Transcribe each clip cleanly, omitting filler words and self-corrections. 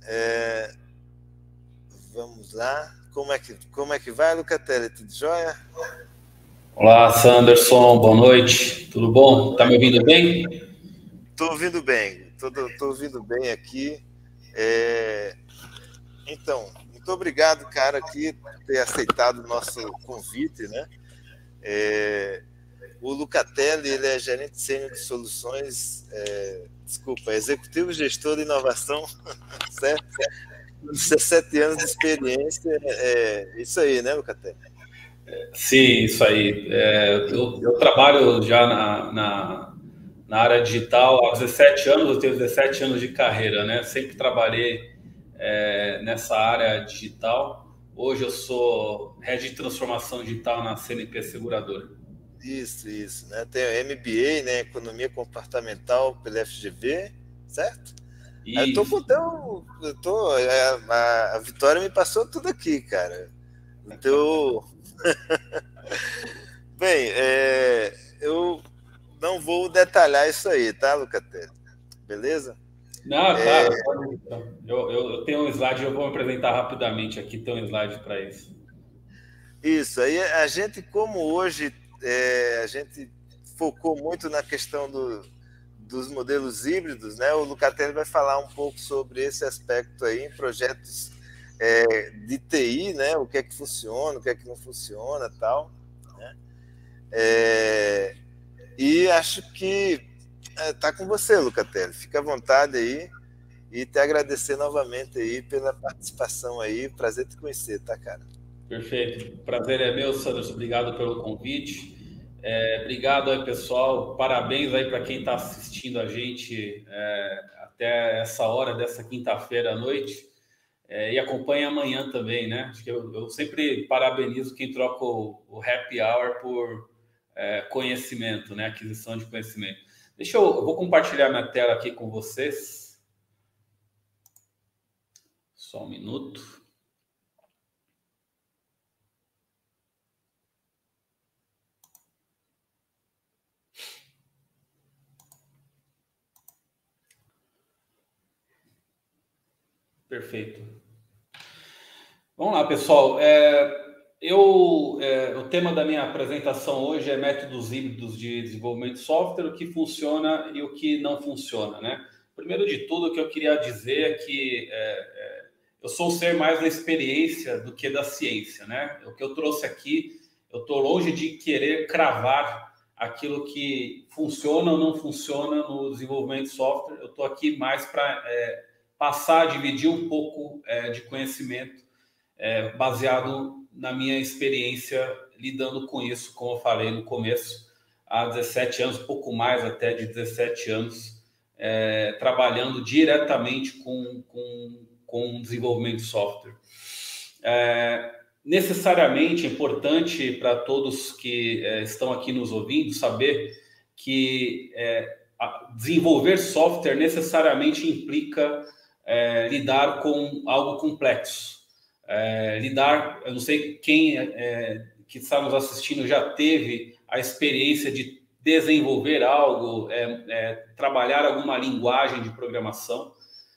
É, vamos lá. Como é que vai, Lucatelli? Tudo jóia? Olá, Sanderson, boa noite. Tudo bom? Tá me ouvindo bem? Estou ouvindo bem. Tô ouvindo bem aqui. É, então, muito obrigado, cara, aqui por ter aceitado o nosso convite, né? É, o Lucatelli, ele é gerente sênior de soluções, executivo gestor de inovação, certo? 17 anos de experiência, isso aí, né, Lucatelli? Sim, isso aí. Eu trabalho já na área digital há 17 anos, eu tenho 17 anos de carreira, né? Sempre trabalhei nessa área digital. Hoje eu sou head de transformação digital na CNP Seguradora. Isso, né? Tem o MBA, né? Economia Comportamental pela FGV, certo? Aí eu tô Isso. com o teu. A Vitória me passou tudo aqui, cara. O teu. Bem, eu não vou detalhar isso aí, tá, Lucatelli? Beleza? Não, claro. Eu tenho um slide, eu vou me apresentar rapidamente aqui, tem um slide para isso. Isso, aí a gente, como hoje, a gente focou muito na questão dos modelos híbridos, né? O Lucatelli vai falar um pouco sobre esse aspecto aí em projetos de TI, né? O que é que funciona, o que é que não funciona, tal, né? E acho que tá com você, Lucatelli. Fica à vontade aí e te agradecer novamente aí pela participação aí. Prazer te conhecer, tá, cara? Perfeito. Prazer é meu, Sanders. Obrigado pelo convite. Obrigado aí, pessoal. Parabéns aí para quem está assistindo a gente até essa hora dessa quinta-feira à noite. E acompanha amanhã também, né? Acho que eu sempre parabenizo quem troca o happy hour por conhecimento, né? Aquisição de conhecimento. Eu vou compartilhar minha tela aqui com vocês. Só um minuto. Perfeito. Vamos lá, pessoal. O tema da minha apresentação hoje é métodos híbridos de desenvolvimento de software, o que funciona e o que não funciona, né? Primeiro de tudo, o que eu queria dizer é que eu sou um ser mais da experiência do que da ciência, né? O que eu trouxe aqui, eu estou longe de querer cravar aquilo que funciona ou não funciona no desenvolvimento de software. Eu estou aqui mais para passar, dividir um pouco de conhecimento baseado na minha experiência lidando com isso, como eu falei no começo, há 17 anos, pouco mais até de 17 anos, trabalhando diretamente com desenvolvimento de software. Necessariamente é importante para todos que estão aqui nos ouvindo saber que desenvolver software necessariamente implica lidar com algo complexo. Eu não sei quem que está nos assistindo já teve a experiência de desenvolver algo, trabalhar alguma linguagem de programação.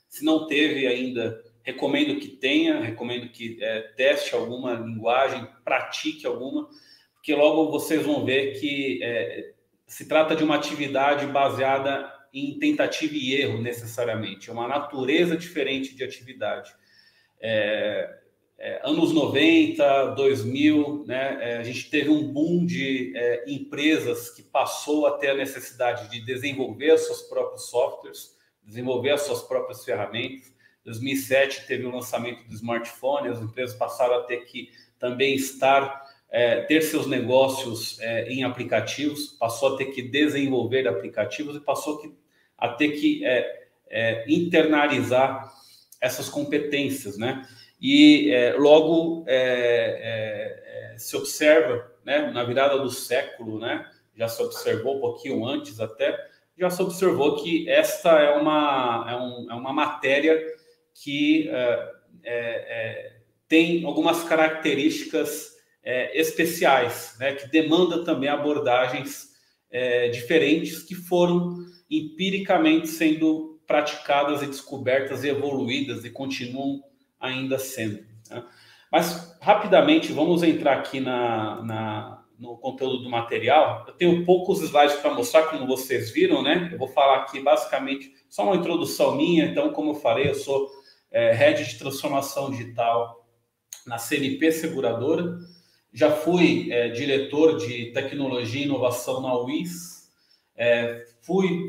Se não teve ainda, recomendo que tenha, recomendo que teste alguma linguagem, pratique alguma, porque logo vocês vão ver que se trata de uma atividade baseada em tentativa e erro, necessariamente. É uma natureza diferente de atividade. Anos 90, 2000, né, a gente teve um boom de empresas que passou a ter a necessidade de desenvolver os seus próprios softwares, desenvolver as suas próprias ferramentas. Em 2007 teve o lançamento do smartphone, as empresas passaram a ter que também ter seus negócios em aplicativos, passou a ter que desenvolver aplicativos e passou a ter que internalizar essas competências, né? E logo se observa, né, na virada do século, né, já se observou um pouquinho antes até, já se observou que esta é uma matéria que tem algumas características especiais, né, que demanda também abordagens diferentes que foram empiricamente sendo praticadas e descobertas e evoluídas e continuam ainda sendo, né? Mas, rapidamente, vamos entrar aqui no conteúdo do material. Eu tenho poucos slides para mostrar, como vocês viram, né? Eu vou falar aqui, basicamente, só uma introdução minha. Então, como eu falei, eu sou Head de Transformação Digital na CNP Seguradora. Já fui diretor de Tecnologia e Inovação na UIS.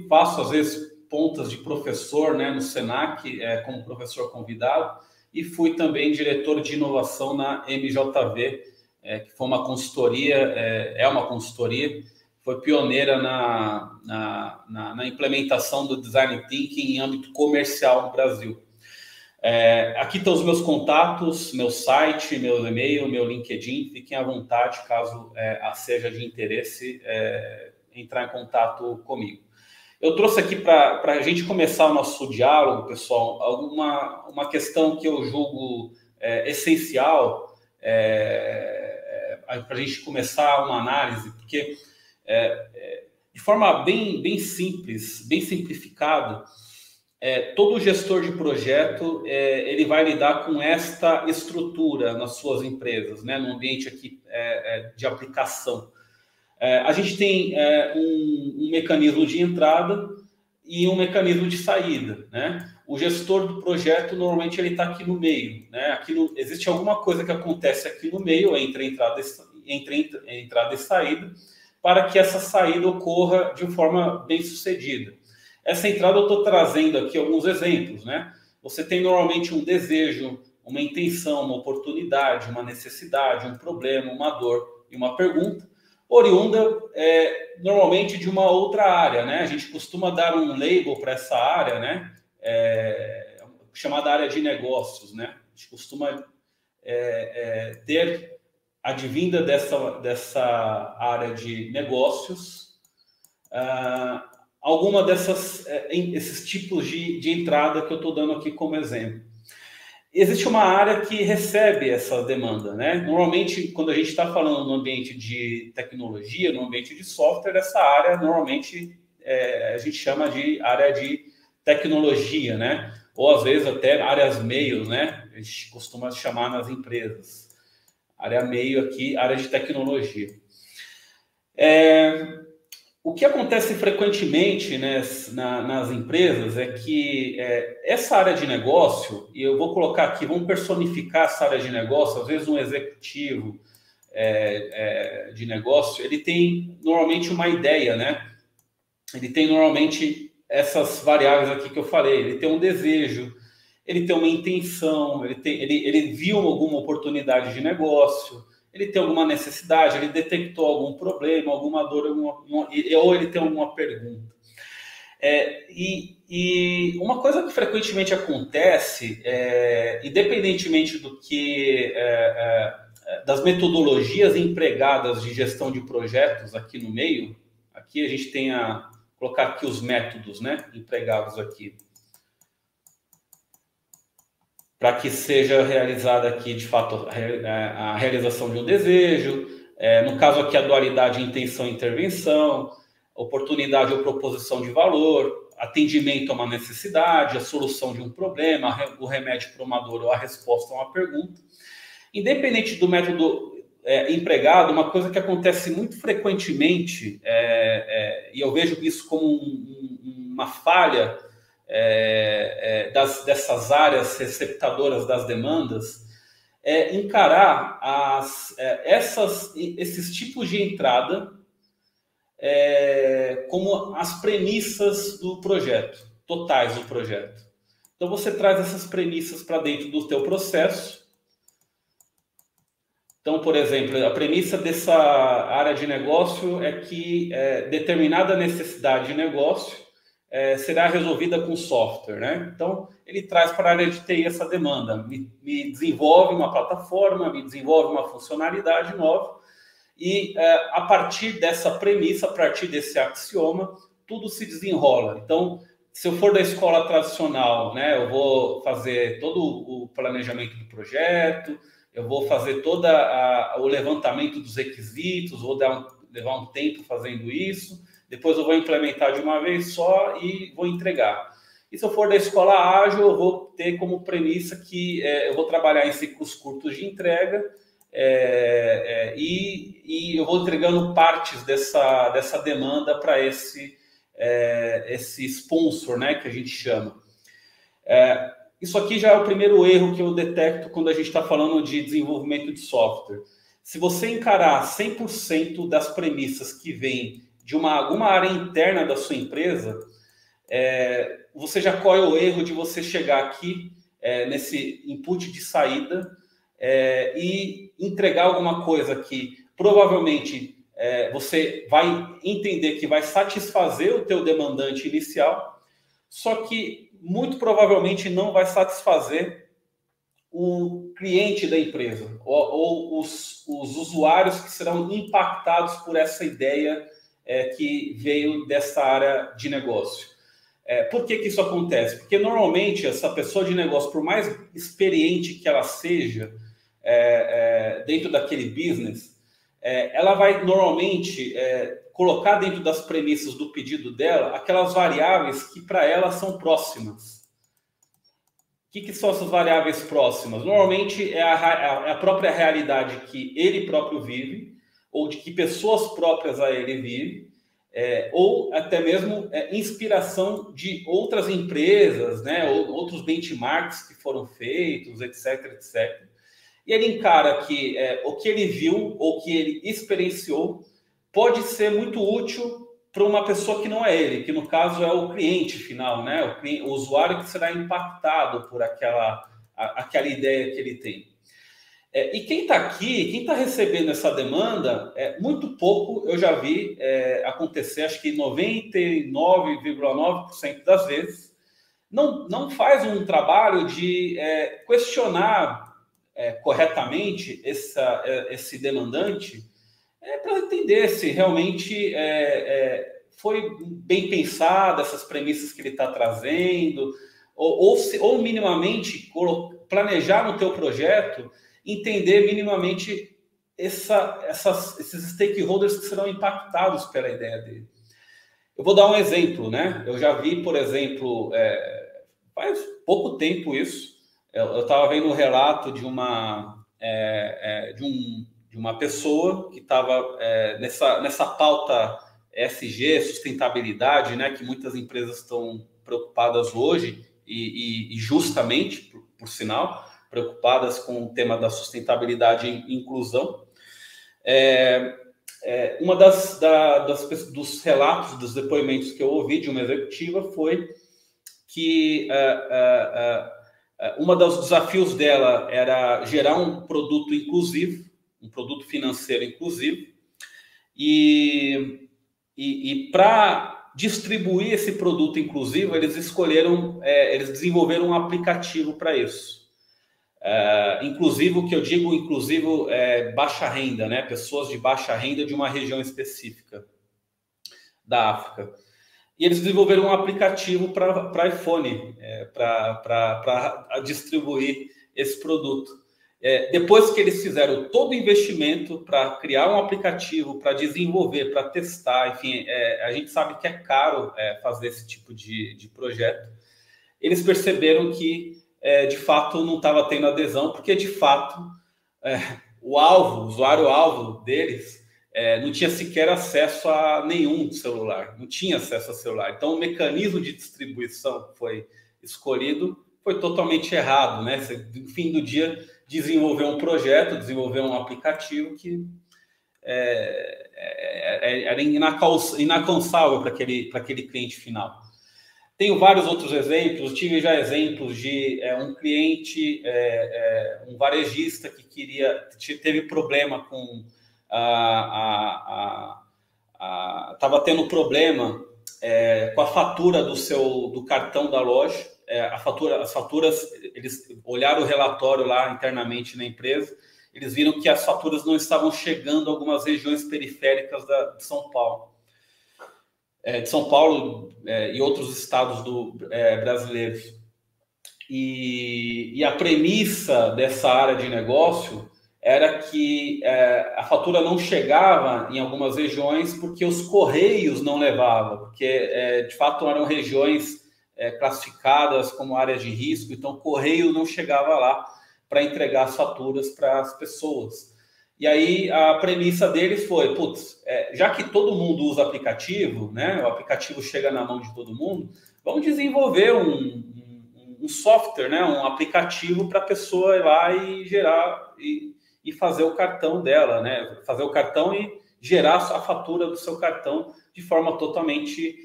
Faço, às vezes, pontas de professor, né, no Senac, como professor convidado. E fui também diretor de inovação na MJV, que foi uma consultoria, é uma consultoria, foi pioneira na implementação do Design Thinking em âmbito comercial no Brasil. Aqui estão os meus contatos, meu site, meu e-mail, meu LinkedIn. Fiquem à vontade, caso seja de interesse, entrar em contato comigo. Eu trouxe aqui para a gente começar o nosso diálogo, pessoal, uma questão que eu julgo essencial para a gente começar uma análise, porque de forma bem simples, bem simplificada, todo gestor de projeto ele vai lidar com esta estrutura nas suas empresas, né, no ambiente aqui de aplicação. A gente tem um mecanismo de entrada e um mecanismo de saída, né? O gestor do projeto, normalmente, ele está aqui no meio, né? Existe alguma coisa que acontece aqui no meio, entre entrada e saída, para que essa saída ocorra de forma bem sucedida. Essa entrada eu estou trazendo aqui alguns exemplos, né? Você tem normalmente um desejo, uma intenção, uma oportunidade, uma necessidade, um problema, uma dor e uma pergunta, oriunda normalmente de uma outra área, né? A gente costuma dar um label para essa área, né? Chamada área de negócios, né? A gente costuma ter advinda dessa área de negócios alguma esses tipos de entrada que eu estou dando aqui como exemplo. Existe uma área que recebe essa demanda, né? Normalmente, quando a gente está falando no ambiente de tecnologia, no ambiente de software, essa área normalmente a gente chama de área de tecnologia, né? Ou às vezes até áreas meios, né? A gente costuma chamar nas empresas. Área meio aqui, área de tecnologia. O que acontece frequentemente, né, nas empresas é que essa área de negócio, e eu vou colocar aqui, vamos personificar essa área de negócio, às vezes um executivo de negócio, ele tem normalmente uma ideia, né? Ele tem normalmente essas variáveis aqui que eu falei, ele tem um desejo, ele tem uma intenção, ele viu alguma oportunidade de negócio, ele tem alguma necessidade, ele detectou algum problema, alguma dor, ou ele tem alguma pergunta. E uma coisa que frequentemente acontece, independentemente do que das metodologias empregadas de gestão de projetos aqui no meio, aqui a gente tem colocar aqui os métodos, né, empregados aqui, para que seja realizada aqui, de fato, a realização de um desejo, no caso aqui a dualidade intenção e intervenção, oportunidade ou proposição de valor, atendimento a uma necessidade, a solução de um problema, o remédio para uma dor ou a resposta a uma pergunta. Independente do método empregado, uma coisa que acontece muito frequentemente, e eu vejo isso como uma falha dessas áreas receptadoras das demandas, encarar esses tipos de entrada como as premissas do projeto, totais do projeto. Então, você traz essas premissas para dentro do teu processo. Então, por exemplo, a premissa dessa área de negócio é que determinada necessidade de negócio será resolvida com software, né? Então, ele traz para a área de TI essa demanda. Me desenvolve uma plataforma, me desenvolve uma funcionalidade nova e, a partir dessa premissa, a partir desse axioma, tudo se desenrola. Então, se eu for da escola tradicional, né, eu vou fazer todo o planejamento do projeto, eu vou fazer todo o levantamento dos requisitos, vou levar um tempo fazendo isso, depois eu vou implementar de uma vez só e vou entregar. E se eu for da escola ágil, eu vou ter como premissa que eu vou trabalhar em ciclos curtos de entrega e eu vou entregando partes dessa demanda para esse sponsor, né, que a gente chama. Isso aqui já é o primeiro erro que eu detecto quando a gente está falando de desenvolvimento de software. Se você encarar 100% das premissas que vêm de alguma área interna da sua empresa, você já corre o erro de você chegar aqui nesse input de saída e entregar alguma coisa que provavelmente você vai entender que vai satisfazer o teu demandante inicial, só que muito provavelmente não vai satisfazer o cliente da empresa ou os usuários que serão impactados por essa ideia que veio dessa área de negócio. Por que isso acontece? Porque normalmente essa pessoa de negócio, por mais experiente que ela seja dentro daquele business, ela vai normalmente colocar dentro das premissas do pedido dela aquelas variáveis que para ela são próximas. O que são essas variáveis próximas? Normalmente é a própria realidade que ele próprio vive, ou de que pessoas próprias a ele vivem, ou até mesmo inspiração de outras empresas, né, ou outros benchmarks que foram feitos, etc, etc. E ele encara que o que ele viu ou que ele experienciou pode ser muito útil para uma pessoa que não é ele, que no caso é o cliente final, né? O usuário que será impactado por aquela ideia que ele tem. E quem está aqui, quem está recebendo essa demanda, muito pouco eu já vi acontecer, acho que 99,9% das vezes, não faz um trabalho de questionar corretamente esse demandante, para entender se realmente foi bem pensado essas premissas que ele está trazendo, ou minimamente planejar no teu projeto, entender minimamente esses stakeholders que serão impactados pela ideia dele. Eu vou dar um exemplo, né? Eu já vi, por exemplo, faz pouco tempo isso, eu estava vendo um relato de uma pessoa que estava nessa pauta ESG, sustentabilidade, né, que muitas empresas estão preocupadas hoje, e justamente, por sinal, preocupadas com o tema da sustentabilidade e inclusão. Uma dos relatos, dos depoimentos que eu ouvi de uma executiva foi que um dos desafios dela era gerar um produto inclusivo, um produto financeiro inclusivo, e para distribuir esse produto inclusivo, eles desenvolveram um aplicativo para isso. Inclusivo, que eu digo, inclusivo baixa renda, né? Pessoas de baixa renda de uma região específica da África. E eles desenvolveram um aplicativo para iPhone, para distribuir esse produto. Depois que eles fizeram todo o investimento para criar um aplicativo, para desenvolver, para testar, enfim, a gente sabe que é caro fazer esse tipo de projeto. Eles perceberam que, de fato, não estava tendo adesão, porque, de fato, o usuário-alvo deles não tinha sequer acesso a nenhum celular, não tinha acesso a celular. Então, o mecanismo de distribuição que foi escolhido foi totalmente errado, né? Você, no fim do dia, desenvolver um projeto, desenvolver um aplicativo que era inalcançável para aquele cliente final. Tenho vários outros exemplos, tive já exemplos de um cliente, um varejista que teve problema com estava tendo problema com a fatura do cartão da loja. As faturas, eles olharam o relatório lá internamente na empresa, eles viram que as faturas não estavam chegando a algumas regiões periféricas de São Paulo. E outros estados brasileiros. E a premissa dessa área de negócio era que a fatura não chegava em algumas regiões porque os correios não levavam, porque de fato eram regiões classificadas como áreas de risco, então o correio não chegava lá para entregar as faturas para as pessoas. E aí a premissa deles foi, já que todo mundo usa aplicativo, né, o aplicativo chega na mão de todo mundo, vamos desenvolver um software, né, um aplicativo para a pessoa ir lá e gerar e fazer o cartão dela, né, fazer o cartão e gerar a fatura do seu cartão de forma totalmente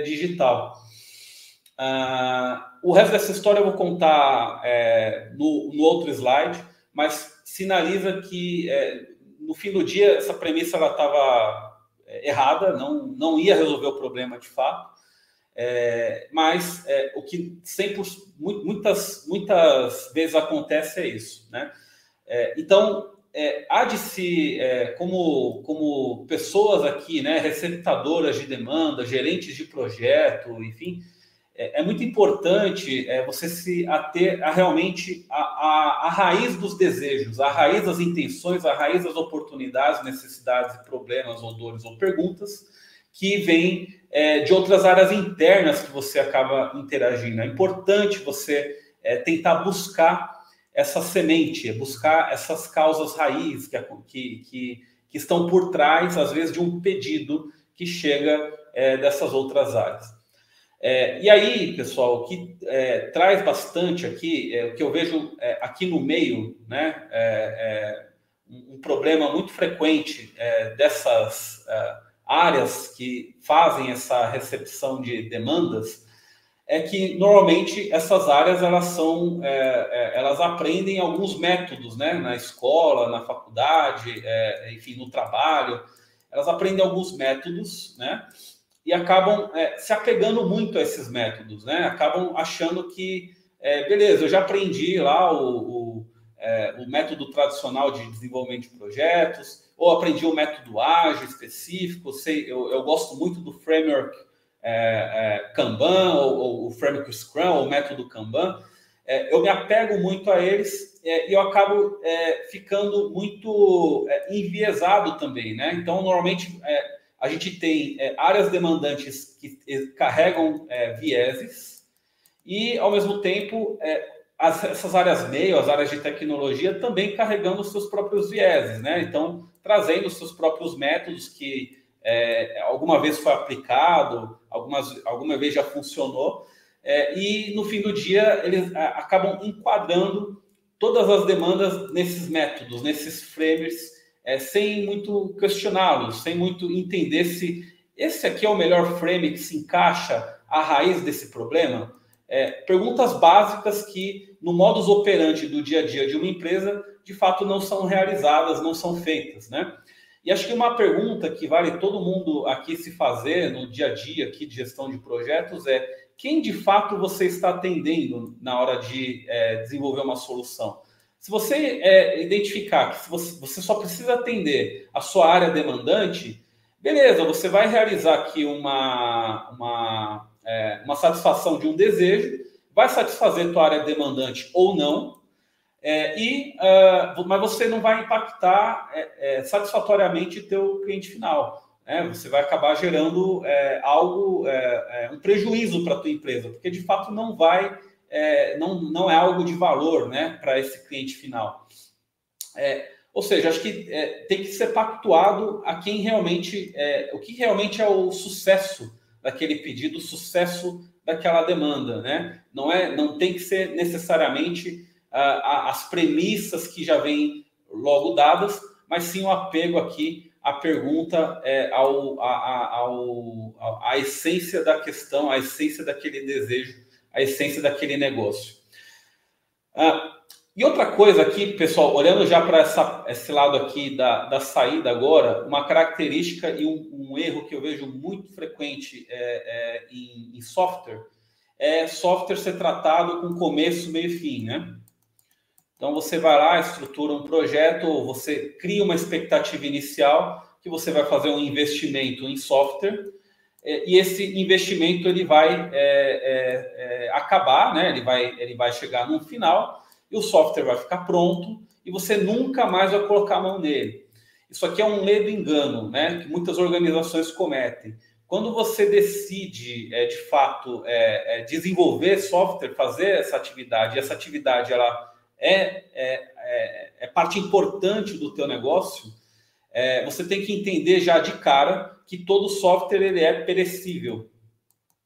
digital. O resto dessa história eu vou contar no outro slide, mas sinaliza que no fim do dia essa premissa ela estava errada, não ia resolver o problema de fato, mas o que muitas vezes acontece é isso, né? Então há de se, como pessoas aqui, né, receptadoras de demanda, gerentes de projeto, enfim, é muito importante você se ater realmente a raiz dos desejos, a raiz das intenções, a raiz das oportunidades, necessidades, problemas, ou dores ou perguntas que vêm de outras áreas internas que você acaba interagindo. É importante você tentar buscar essa semente, buscar essas causas raiz que estão por trás, às vezes, de um pedido que chega dessas outras áreas. E aí, pessoal, o que traz bastante aqui, o que eu vejo aqui no meio, né, um problema muito frequente dessas áreas que fazem essa recepção de demandas, é que normalmente essas áreas elas aprendem alguns métodos, né, na escola, na faculdade, enfim, no trabalho, elas aprendem alguns métodos, né? E acabam se apegando muito a esses métodos, né? Acabam achando que, beleza, eu já aprendi lá o método tradicional de desenvolvimento de projetos, ou aprendi um método ágil específico, eu gosto muito do framework Kanban, ou o framework Scrum, ou o método Kanban. Eu me apego muito a eles e eu acabo ficando muito enviesado também, né? Então, normalmente... a gente tem áreas demandantes que carregam vieses e, ao mesmo tempo, essas áreas meio, as áreas de tecnologia, também carregando os seus próprios vieses, né? Então, trazendo os seus próprios métodos que alguma vez foi aplicado, alguma vez já funcionou, e, no fim do dia, eles acabam enquadrando todas as demandas nesses métodos, nesses framers, sem muito questioná-los, sem muito entender se esse aqui é o melhor frame que se encaixa à raiz desse problema. Perguntas básicas que, no modus operandi do dia a dia de uma empresa, de fato não são realizadas, não são feitas, né? E acho que uma pergunta que vale todo mundo aqui se fazer no dia a dia aqui de gestão de projetos é: quem de fato você está atendendo na hora de desenvolver uma solução? Se você identificar que você só precisa atender a sua área demandante, beleza, você vai realizar aqui uma satisfação de um desejo, vai satisfazer a tua área demandante ou não, mas você não vai impactar satisfatoriamente o teu cliente final. Você vai acabar gerando um prejuízo para a tua empresa, porque de fato não é algo de valor, né, para esse cliente final. Ou seja, acho que tem que ser pactuado a quem realmente o que realmente é o sucesso daquele pedido, o sucesso daquela demanda, né? Não tem que ser necessariamente as premissas que já vêm logo dadas, mas sim o apego aqui à pergunta, à essência da questão, à essência daquele desejo, a essência daquele negócio. E outra coisa aqui, pessoal, olhando já para esse lado aqui da saída agora, uma característica e um erro que eu vejo muito frequente em software, é software ser tratado com começo, meio e fim, né? Então, você vai lá, estrutura um projeto, ou você cria uma expectativa inicial que você vai fazer um investimento em software, e esse investimento ele vai acabar, né? Ele vai chegar no final e o software vai ficar pronto e você nunca mais vai colocar a mão nele. Isso aqui é um ledo engano, né? Que muitas organizações cometem. quando você decide, de fato, desenvolver software, fazer essa atividade, e essa atividade ela é parte importante do teu negócio, você tem que entender já de cara que todo software ele é perecível,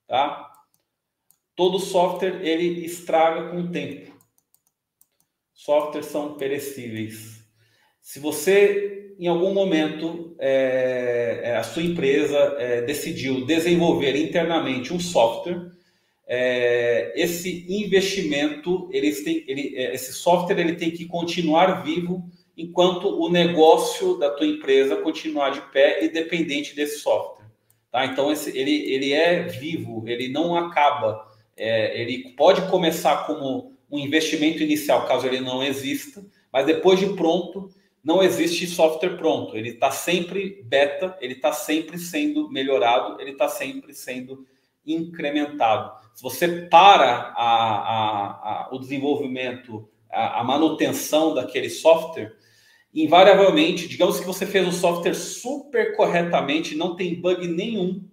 tá? Todo software ele estraga com o tempo. Softwares são perecíveis. Se você, em algum momento, a sua empresa decidiu desenvolver internamente um software, esse investimento, esse software ele tem que continuar vivo enquanto o negócio da tua empresa continuar de pé e dependente desse software. Tá? Então, ele é vivo, ele não acaba. Ele pode começar como um investimento inicial, caso ele não exista, mas depois de pronto, não existe software pronto. Ele está sempre beta, ele está sempre sendo melhorado, ele está sempre sendo incrementado. Se você para o desenvolvimento, a manutenção daquele software, invariavelmente, digamos que você fez o software super corretamente, não tem bug nenhum,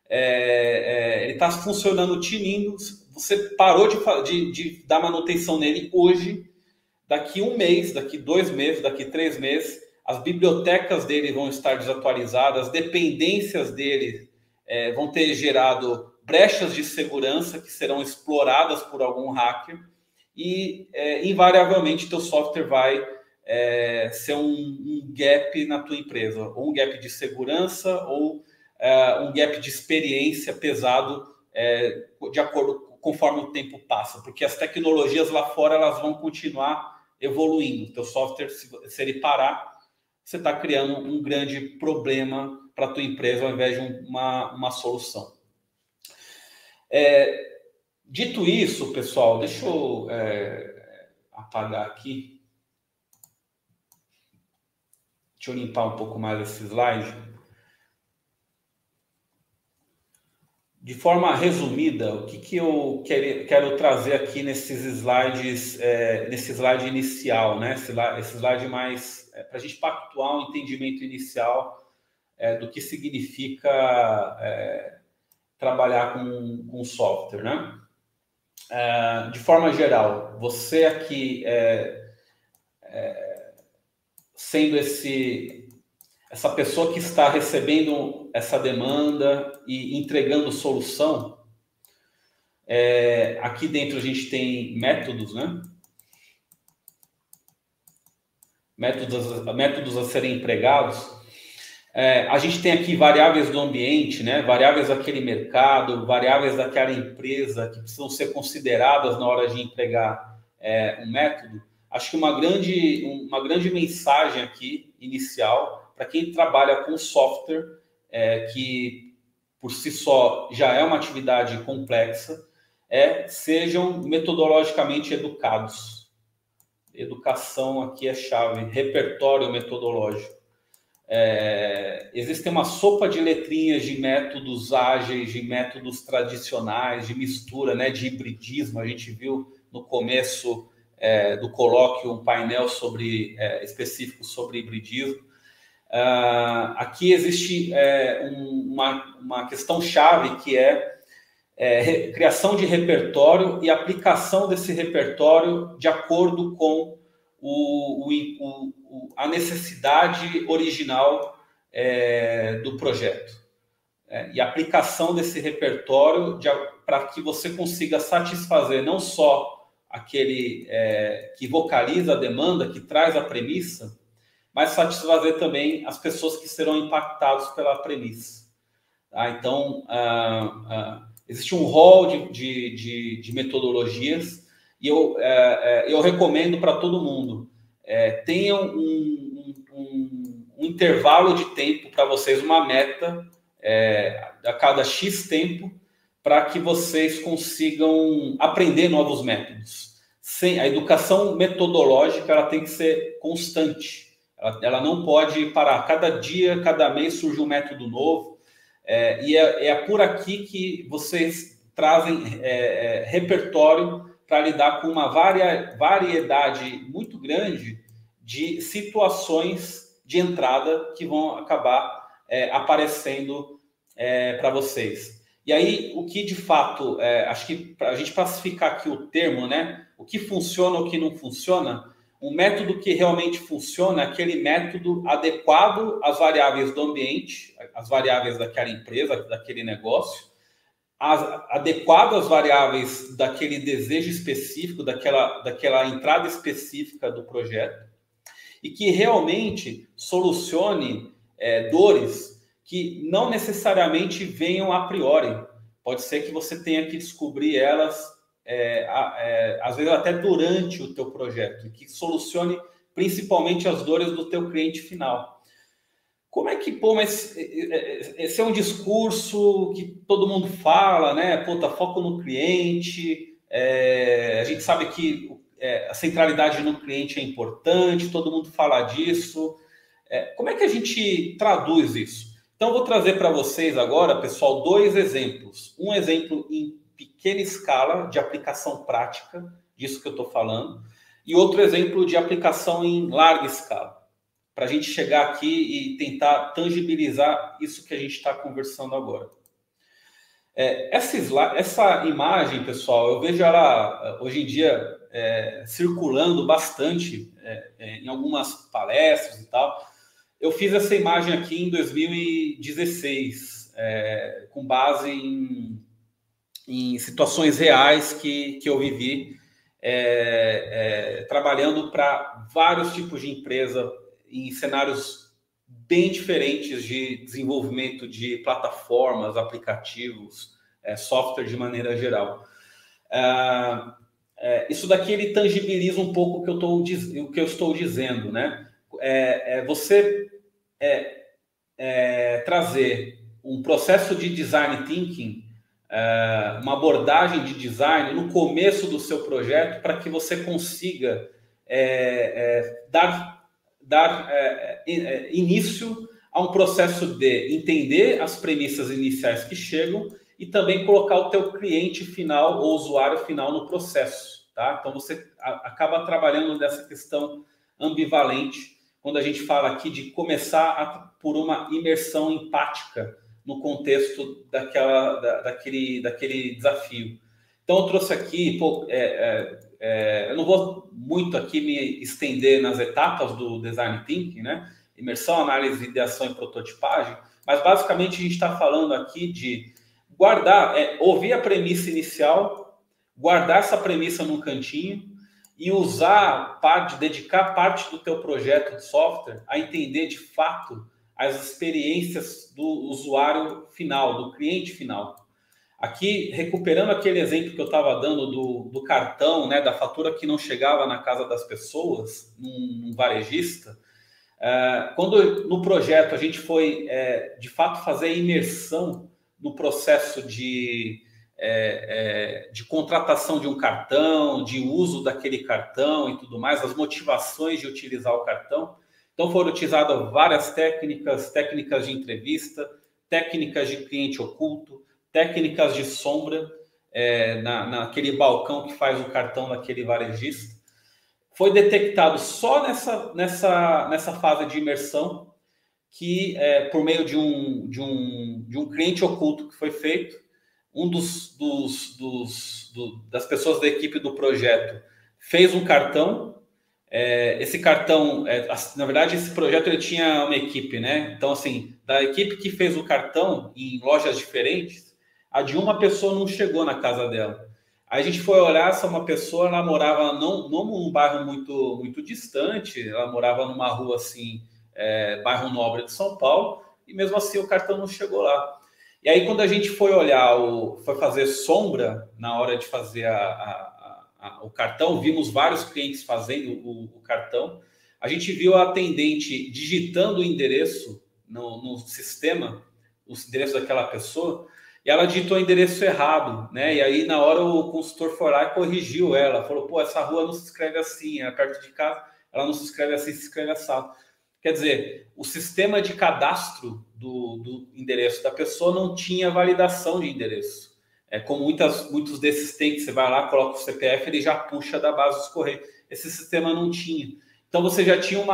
ele está funcionando tinindo, você parou de dar manutenção nele hoje, daqui 1 mês, daqui 2 meses, daqui 3 meses, as bibliotecas dele vão estar desatualizadas, as dependências dele vão ter gerado brechas de segurança que serão exploradas por algum hacker e, invariavelmente, teu software vai ser um gap na tua empresa, ou um gap de segurança, ou um gap de experiência pesado, de acordo conforme o tempo passa, porque as tecnologias lá fora elas vão continuar evoluindo. O teu software, se ele parar, você está criando um grande problema para a tua empresa ao invés de uma solução. Dito isso, pessoal, deixa eu apagar aqui. Deixa eu limpar um pouco mais esse slide. De forma resumida, o que eu quero trazer aqui nesses slides, nesse slide inicial, né? Esse slide mais para a gente pactuar um entendimento inicial do que significa trabalhar com software, né? De forma geral, você aqui sendo essa pessoa que está recebendo essa demanda e entregando solução, aqui dentro a gente tem métodos, né? Métodos a serem empregados. A gente tem aqui variáveis do ambiente, né? Variáveis daquele mercado, variáveis daquela empresa que precisam ser consideradas na hora de empregar um método. Acho que uma grande mensagem aqui inicial para quem trabalha com software, que por si só já é uma atividade complexa, sejam metodologicamente educados. Educação aqui é chave, repertório metodológico. Existe uma sopa de letrinhas de métodos ágeis, de métodos tradicionais, de mistura, né, de hibridismo. A gente viu no começo do colóquio um painel específico sobre hibridismo. Aqui existe uma questão chave que criação de repertório e aplicação desse repertório de acordo com a necessidade original do projeto. E a aplicação desse repertório para que você consiga satisfazer não só aquele que vocaliza a demanda, que traz a premissa, mas satisfazer também as pessoas que serão impactadas pela premissa. Tá? Então, existe um rol de metodologias e eu recomendo para todo mundo. Tenham um intervalo de tempo para vocês, uma meta a cada X tempo, para que vocês consigam aprender novos métodos. A educação metodológica ela tem que ser constante. Ela não pode parar. Cada dia, cada mês surge um método novo. E é por aqui que vocês trazem repertório para lidar com uma variedade muito grande de situações de entrada que vão acabar aparecendo para vocês. E aí, o que de fato, acho que para a gente classificar aqui o termo, né? O que funciona, o que não funciona, um método que realmente funciona é aquele método adequado às variáveis do ambiente, às variáveis daquela empresa, daquele negócio, adequado às variáveis daquele desejo específico, daquela entrada específica do projeto, e que realmente solucione dores que não necessariamente venham a priori. Pode ser que você tenha que descobrir elas, às vezes até durante o teu projeto, e que solucione principalmente as dores do teu cliente final. Como é que, mas esse é um discurso que todo mundo fala, né? Puta, foco no cliente, a gente sabe que a centralidade no cliente é importante, todo mundo fala disso. Como é que a gente traduz isso? Então, vou trazer para vocês agora, pessoal, 2 exemplos. Um exemplo em pequena escala, de aplicação prática, disso que eu estou falando, e outro exemplo de aplicação em larga escala, para a gente chegar aqui e tentar tangibilizar isso que a gente está conversando agora. Essa imagem, pessoal, eu vejo ela hoje em dia circulando bastante em algumas palestras e tal. Eu fiz essa imagem aqui em 2016, com base em situações reais que eu vivi, trabalhando para vários tipos de empresa, em cenários bem diferentes de desenvolvimento de plataformas, aplicativos, software de maneira geral. Isso daqui ele tangibiliza um pouco o que eu estou dizendo, né? Você trazer um processo de design thinking, uma abordagem de design no começo do seu projeto para que você consiga dar início a um processo de entender as premissas iniciais que chegam e também colocar o teu cliente final ou usuário final no processo, tá? Então você acaba trabalhando nessa questão ambivalente quando a gente fala aqui de começar por uma imersão empática no contexto daquele desafio. Então, eu trouxe aqui, eu não vou muito aqui me estender nas etapas do Design Thinking, né? Imersão, análise, ideação e prototipagem, mas basicamente a gente está falando aqui de guardar, ouvir a premissa inicial, guardar essa premissa num cantinho, e dedicar parte do teu projeto de software a entender de fato as experiências do usuário final, do cliente final. Aqui, recuperando aquele exemplo que eu estava dando do cartão, né, da fatura que não chegava na casa das pessoas, num varejista, quando no projeto a gente foi, de fato, fazer a imersão no processo de contratação de um cartão, de uso daquele cartão e tudo mais, as motivações de utilizar o cartão. Então, foram utilizadas várias técnicas de entrevista, técnicas de cliente oculto, técnicas de sombra, naquele balcão que faz o cartão daquele varejista. Foi detectado só nessa fase de imersão que, por meio de um cliente oculto que foi feito, um das pessoas da equipe do projeto fez um cartão. Esse cartão, na verdade, esse projeto ele tinha uma equipe, né? Então, assim, da equipe que fez o cartão em lojas diferentes, a de uma pessoa não chegou na casa dela. Aí a gente foi olhar, essa uma pessoa, ela morava não num bairro muito, muito distante, ela morava numa rua assim, bairro Nobre de São Paulo, e mesmo assim o cartão não chegou lá. E aí, quando a gente foi olhar, foi fazer sombra na hora de fazer o cartão, vimos vários clientes fazendo o cartão. A gente viu a atendente digitando o endereço no sistema, o endereço daquela pessoa, e ela digitou o endereço errado, né? E aí, na hora, o consultor foi lá e corrigiu ela. Falou, pô, essa rua não se escreve assim, é perto de casa, ela não se escreve assim, se escreve assado. Quer dizer, o sistema de cadastro do endereço da pessoa não tinha validação de endereço. Como muitos desses tem, que você vai lá, coloca o CPF, ele já puxa da base dos Correios. Esse sistema não tinha. Então, você já tinha um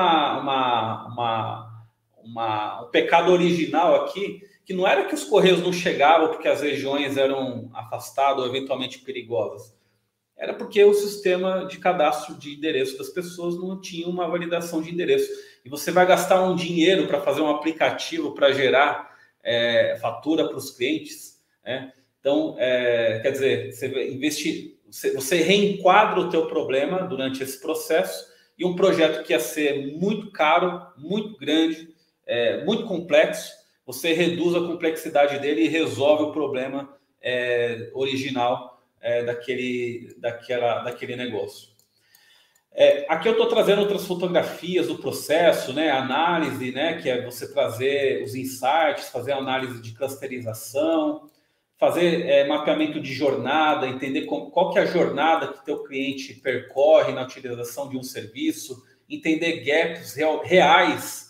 pecado original aqui, que que não era que os correios não chegavam porque as regiões eram afastadas ou eventualmente perigosas. Era porque o sistema de cadastro de endereço das pessoas não tinha uma validação de endereço. E você vai gastar um dinheiro para fazer um aplicativo para gerar fatura para os clientes, né? Então, quer dizer, você reenquadra o teu problema durante esse processo e um projeto que ia ser muito caro, muito grande, muito complexo, você reduz a complexidade dele e resolve o problema original daquele negócio. Aqui eu estou trazendo outras fotografias do processo, né? Análise, né? Que é você trazer os insights, fazer análise de clusterização, fazer mapeamento de jornada, entender qual que é a jornada que teu cliente percorre na utilização de um serviço, entender gaps reais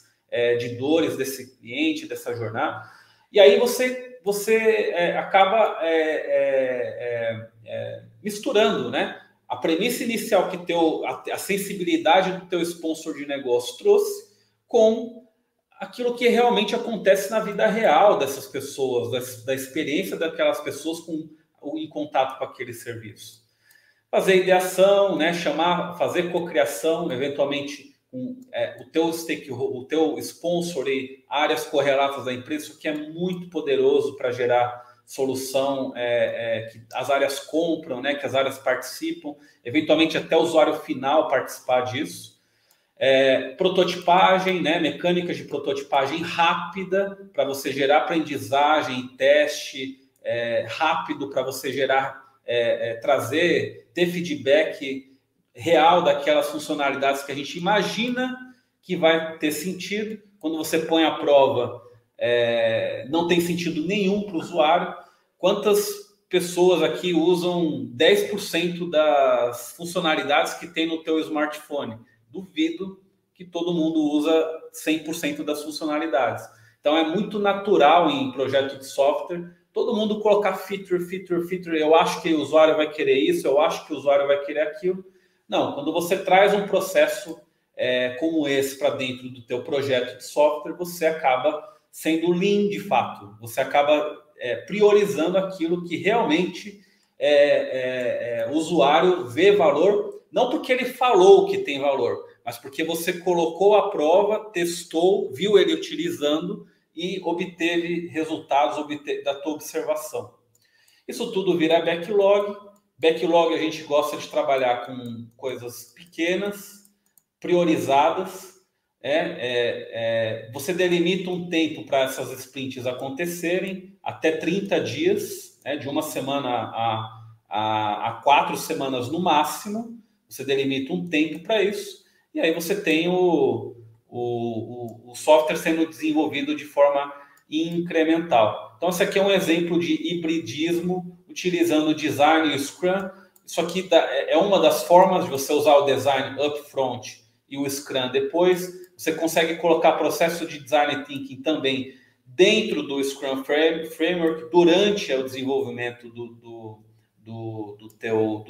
de dores desse cliente, dessa jornada. E aí você acaba misturando, né? A premissa inicial que a sensibilidade do teu sponsor de negócio trouxe com aquilo que realmente acontece na vida real dessas pessoas, da experiência daquelas pessoas em contato com aquele serviço. Fazer ideação, né? Fazer cocriação, eventualmente com o teu sponsor e áreas correlatas da empresa, isso que é muito poderoso para gerar solução que as áreas compram, né, que as áreas participam, eventualmente até o usuário final participar disso. Prototipagem, né, mecânicas de prototipagem rápida para você gerar aprendizagem, teste rápido para você ter feedback real daquelas funcionalidades que a gente imagina que vai ter sentido. Quando você põe à prova, não tem sentido nenhum para o usuário. Quantas pessoas aqui usam 10% das funcionalidades que tem no teu smartphone? Duvido que todo mundo usa 100% das funcionalidades. Então, é muito natural em projeto de software todo mundo colocar feature. Eu acho que o usuário vai querer isso, eu acho que o usuário vai querer aquilo. Não, quando você traz um processo como esse para dentro do teu projeto de software, você acaba sendo lean de fato. Você acaba priorizando aquilo que realmente o usuário vê valor, não porque ele falou que tem valor, mas porque você colocou à prova, testou, viu ele utilizando e obteve resultados da tua observação. Isso tudo vira backlog. Backlog a gente gosta de trabalhar com coisas pequenas, priorizadas. Você delimita um tempo para essas sprints acontecerem, até 30 dias, de uma semana a 4 semanas no máximo. Você delimita um tempo para isso, e aí você tem o software sendo desenvolvido de forma incremental. Então, esse aqui é um exemplo de hibridismo utilizando o design e o Scrum. Isso aqui é uma das formas de você usar o design upfront e o Scrum depois. Você consegue colocar processo de design thinking também dentro do Scrum Framework durante o desenvolvimento do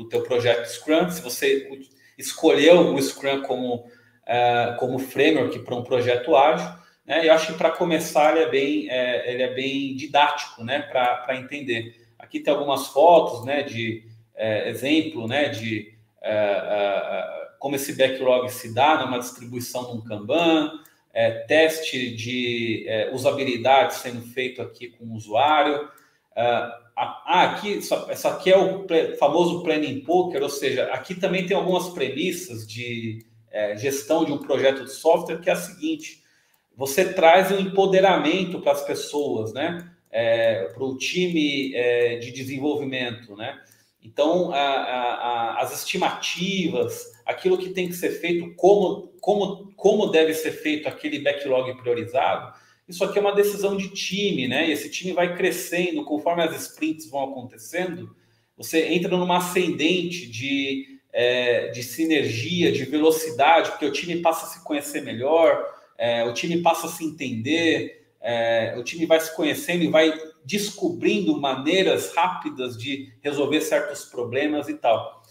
teu projeto Scrum. Se você escolheu o Scrum como framework para um projeto ágil, né? Eu acho que para começar ele é bem didático, né? Para entender. Aqui tem algumas fotos, né? De exemplo, né? De como esse backlog se dá numa distribuição de um Kanban, teste de usabilidade sendo feito aqui com o usuário. Essa aqui é o famoso planning poker, ou seja, aqui também tem algumas premissas de gestão de um projeto de software, que é a seguinte: você traz um empoderamento para as pessoas, né? Para o time de desenvolvimento, né? Então, as estimativas, aquilo que tem que ser feito, como deve ser feito aquele backlog priorizado, isso aqui é uma decisão de time, né? E esse time vai crescendo conforme as sprints vão acontecendo. Você entra numa ascendente de sinergia, de velocidade, porque o time passa a se conhecer melhor, o time passa a se entender, o time vai se conhecendo e vai descobrindo maneiras rápidas de resolver certos problemas e tal.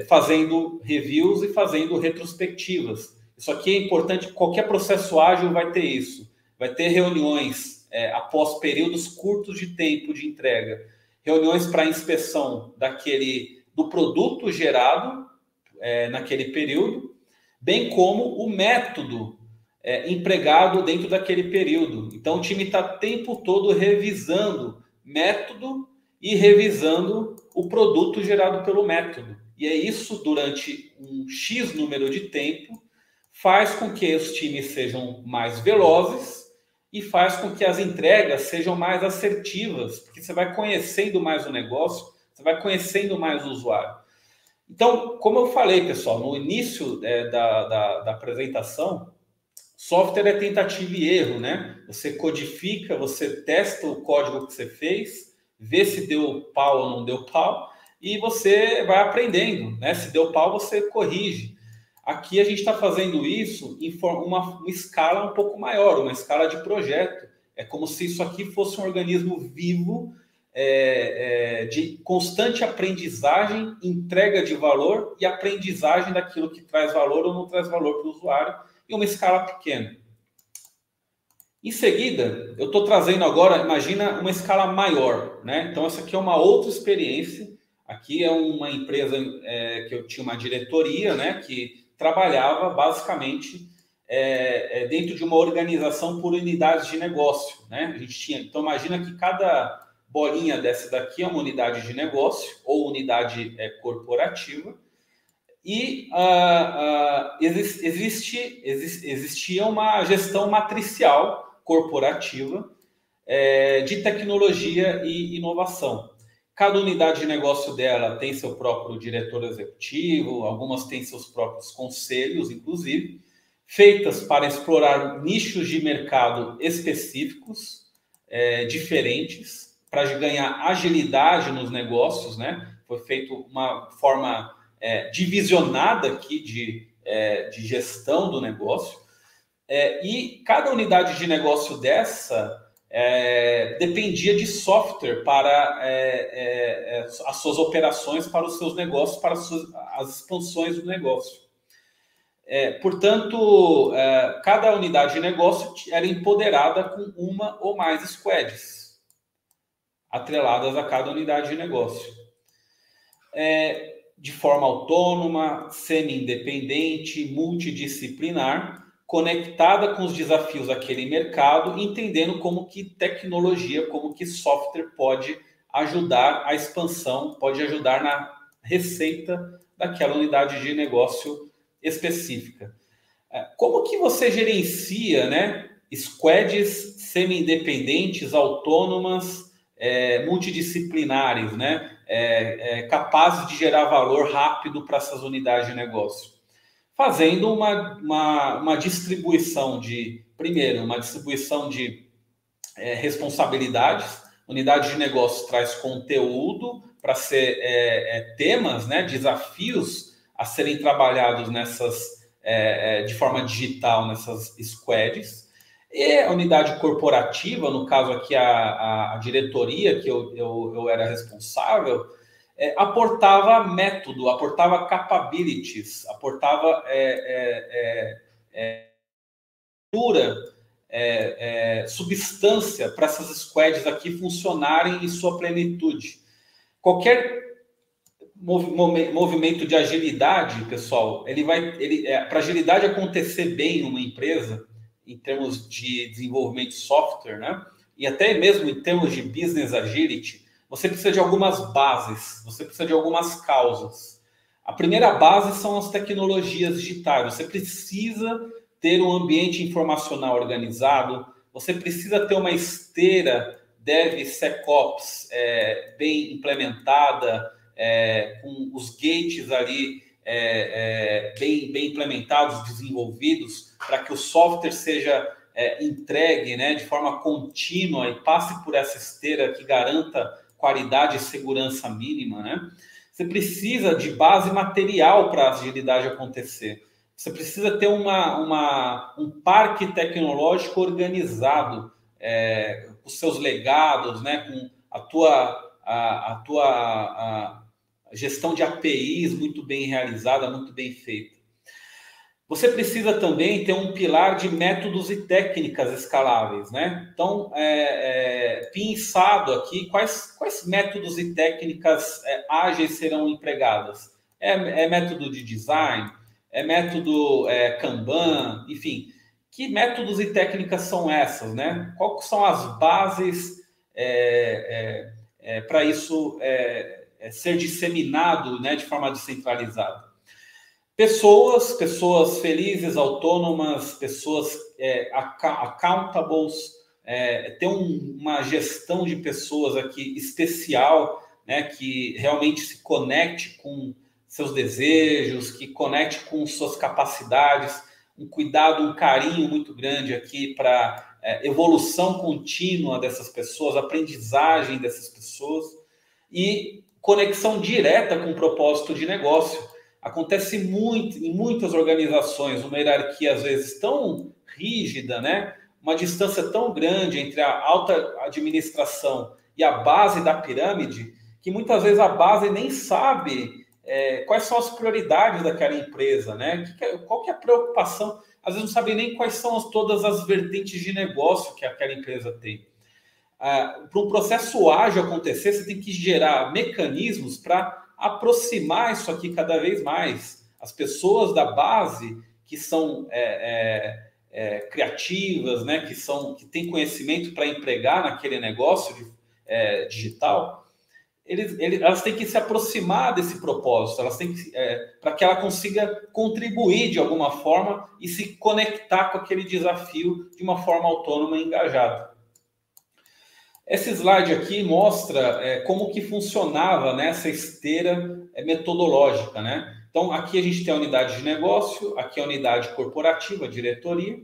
Fazendo reviews e fazendo retrospectivas. Isso aqui é importante, qualquer processo ágil vai ter isso. Vai ter reuniões após períodos curtos de tempo de entrega, reuniões para inspeção do produto gerado naquele período, bem como o método empregado dentro daquele período. Então, o time está o tempo todo revisando método e revisando o produto gerado pelo método. E é isso, durante um X número de tempo, faz com que os times sejam mais velozes e faz com que as entregas sejam mais assertivas, porque você vai conhecendo mais o negócio, você vai conhecendo mais o usuário. Então, como eu falei, pessoal, no início da apresentação, software é tentativa e erro, né? Você codifica, você testa o código que você fez, vê se deu pau ou não deu pau, e você vai aprendendo, né? Se deu pau, você corrige. Aqui a gente está fazendo isso em uma escala um pouco maior, uma escala de projeto. É como se isso aqui fosse um organismo vivo, de constante aprendizagem, entrega de valor e aprendizagem daquilo que traz valor ou não traz valor para o usuário, em uma escala pequena. Em seguida, eu estou trazendo agora, imagina uma escala maior, né? Então, essa aqui é uma outra experiência. Aqui é uma empresa que eu tinha uma diretoria, né? Que trabalhava basicamente dentro de uma organização por unidades de negócio, né? A gente tinha, então, imagina que cada bolinha dessa daqui é uma unidade de negócio ou unidade corporativa. E existia uma gestão matricial corporativa de tecnologia e inovação. Cada unidade de negócio dela tem seu próprio diretor executivo, algumas têm seus próprios conselhos, inclusive, feitas para explorar nichos de mercado específicos, diferentes, para ganhar agilidade nos negócios, né? Foi feito uma forma divisionada aqui de gestão do negócio, e cada unidade de negócio dessa dependia de software para as suas operações, para os seus negócios, para as expansões do negócio. Portanto, cada unidade de negócio era empoderada com uma ou mais squads atreladas a cada unidade de negócio. De forma autônoma, semi-independente, multidisciplinar, conectada com os desafios daquele mercado, entendendo como que tecnologia, como que software pode ajudar a expansão, pode ajudar na receita daquela unidade de negócio específica. Como que você gerencia, né, squads semi-independentes, autônomas, multidisciplinares, né? Capazes de gerar valor rápido para essas unidades de negócio, fazendo uma distribuição uma distribuição de responsabilidades. Unidade de negócio traz conteúdo para ser temas, né, desafios a serem trabalhados de forma digital nessas squads. E a unidade corporativa, no caso aqui a diretoria que eu era responsável, aportava método, aportava capabilities, aportava substância para essas squads aqui funcionarem em sua plenitude. Qualquer movimento de agilidade, pessoal, para agilidade acontecer bem numa empresa, em termos de desenvolvimento de software, né? E até mesmo em termos de business agility, você precisa de algumas bases, você precisa de algumas causas. A primeira base são as tecnologias digitais. Você precisa ter um ambiente informacional organizado, você precisa ter uma esteira DevSecOps bem implementada, com os gates ali bem implementados, desenvolvidos, para que o software seja entregue, né, de forma contínua e passe por essa esteira que garanta qualidade e segurança mínima, né? Você precisa de base material para a agilidade acontecer. Você precisa ter um parque tecnológico organizado, com seus legados, né, com a tua gestão de APIs muito bem realizada, muito bem feita. Você precisa também ter um pilar de métodos e técnicas escaláveis, né? Então, pensado aqui, quais métodos e técnicas ágeis serão empregadas? É método de design? É método Kanban? Enfim, que métodos e técnicas são essas, né? Quais são as bases para isso ser disseminado, né, de forma descentralizada? Pessoas felizes, autônomas, pessoas accountables, ter uma gestão de pessoas aqui especial, né, que realmente se conecte com seus desejos, que conecte com suas capacidades, um cuidado, um carinho muito grande aqui para evolução contínua dessas pessoas, aprendizagem dessas pessoas e conexão direta com o propósito de negócio. Acontece muito em muitas organizações, uma hierarquia às vezes tão rígida, né? Uma distância tão grande entre a alta administração e a base da pirâmide, que muitas vezes a base nem sabe quais são as prioridades daquela empresa, né? Qual que é a preocupação? Às vezes não sabe nem quais são todas as vertentes de negócio que aquela empresa tem. Para um processo ágil acontecer, você tem que gerar mecanismos para aproximar isso aqui cada vez mais. As pessoas da base que são criativas, né, que têm conhecimento para empregar naquele negócio digital, elas têm que se aproximar desse propósito, elas têm que para que ela consiga contribuir de alguma forma e se conectar com aquele desafio de uma forma autônoma e engajada. Esse slide aqui mostra como que funcionava, né, essa esteira metodológica, né? Então, aqui a gente tem a unidade de negócio, aqui a unidade corporativa, a diretoria.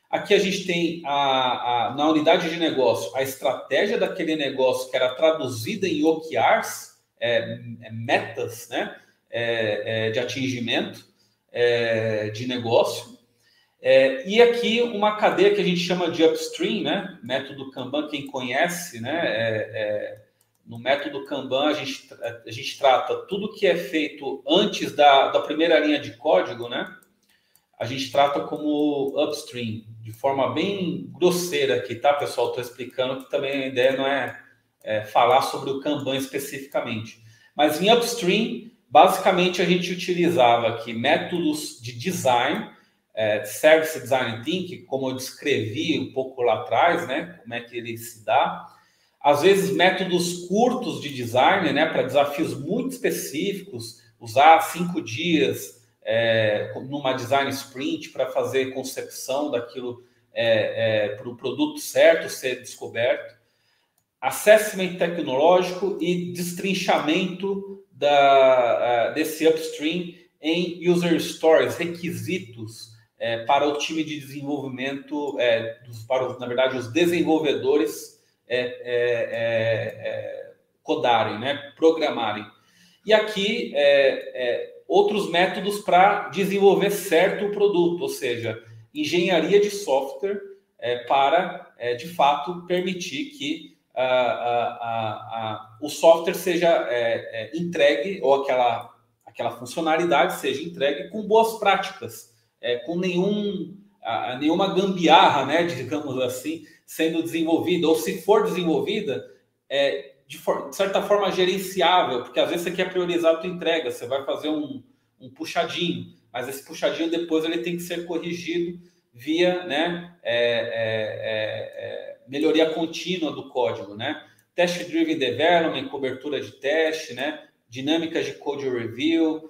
Aqui a gente tem, na unidade de negócio, a estratégia daquele negócio que era traduzida em OKRs, metas, né, de atingimento de negócio. E aqui uma cadeia que a gente chama de upstream, né? Método Kanban, quem conhece, né? No método Kanban a gente trata tudo que é feito antes da primeira linha de código, né? A gente trata como upstream, de forma bem grosseira aqui, tá, pessoal? Estou explicando que também a ideia não é falar sobre o Kanban especificamente. Mas em upstream, basicamente a gente utilizava aqui métodos de design, Service Design Thinking, como eu descrevi um pouco lá atrás, né? Como é que ele se dá. Às vezes, métodos curtos de design, né? Para desafios muito específicos, usar 5 dias numa design sprint para fazer concepção daquilo para o produto certo ser descoberto. Assessment tecnológico e destrinchamento desse upstream em user stories, requisitos para o time de desenvolvimento, na verdade, os desenvolvedores codarem, né, programarem. E aqui, outros métodos para desenvolver certo o produto, ou seja, engenharia de software para, de fato, permitir que o software seja entregue, ou aquela funcionalidade seja entregue com boas práticas, com nenhuma gambiarra, né, digamos assim, sendo desenvolvida, ou se for desenvolvida, de certa forma gerenciável, porque às vezes você quer priorizar a tua entrega, você vai fazer um puxadinho, mas esse puxadinho depois ele tem que ser corrigido via, né, melhoria contínua do código, né? Test Driven Development, cobertura de teste, né? Dinâmicas de code review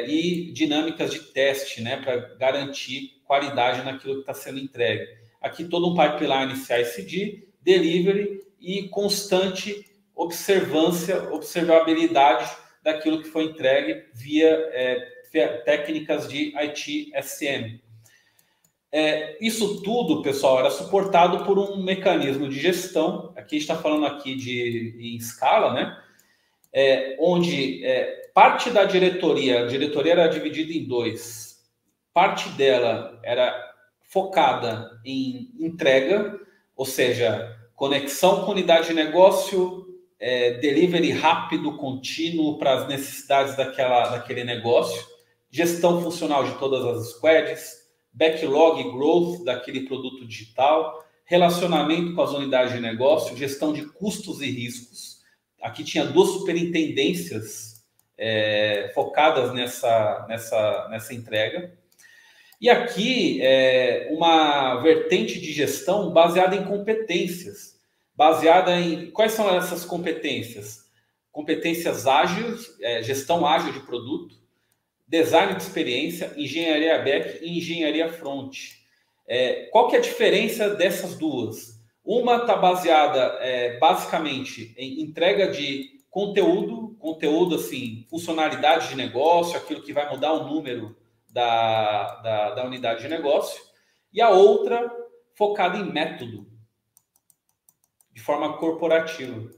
e dinâmicas de teste, né? Para garantir qualidade naquilo que está sendo entregue. Aqui todo um pipeline CI/CD, delivery e constante observabilidade daquilo que foi entregue via técnicas de ITSM. Isso tudo, pessoal, era suportado por um mecanismo de gestão. Aqui a gente está falando aqui em escala, né? Onde parte da diretoria, a diretoria era dividida em 2. Parte dela era focada em entrega, ou seja, conexão com unidade de negócio, delivery rápido, contínuo para as necessidades daquele negócio, gestão funcional de todas as squads, backlog growth daquele produto digital, relacionamento com as unidades de negócio, gestão de custos e riscos. Aqui tinha 2 superintendências focadas nessa entrega. E aqui uma vertente de gestão baseada em competências. Baseada em... Quais são essas competências? Competências ágeis, gestão ágil de produto, design de experiência, engenharia back e engenharia front. Qual que é a diferença dessas duas? Uma está baseada basicamente em entrega de conteúdo assim, funcionalidade de negócio, aquilo que vai mudar o número da unidade de negócio, e a outra focada em método, de forma corporativa.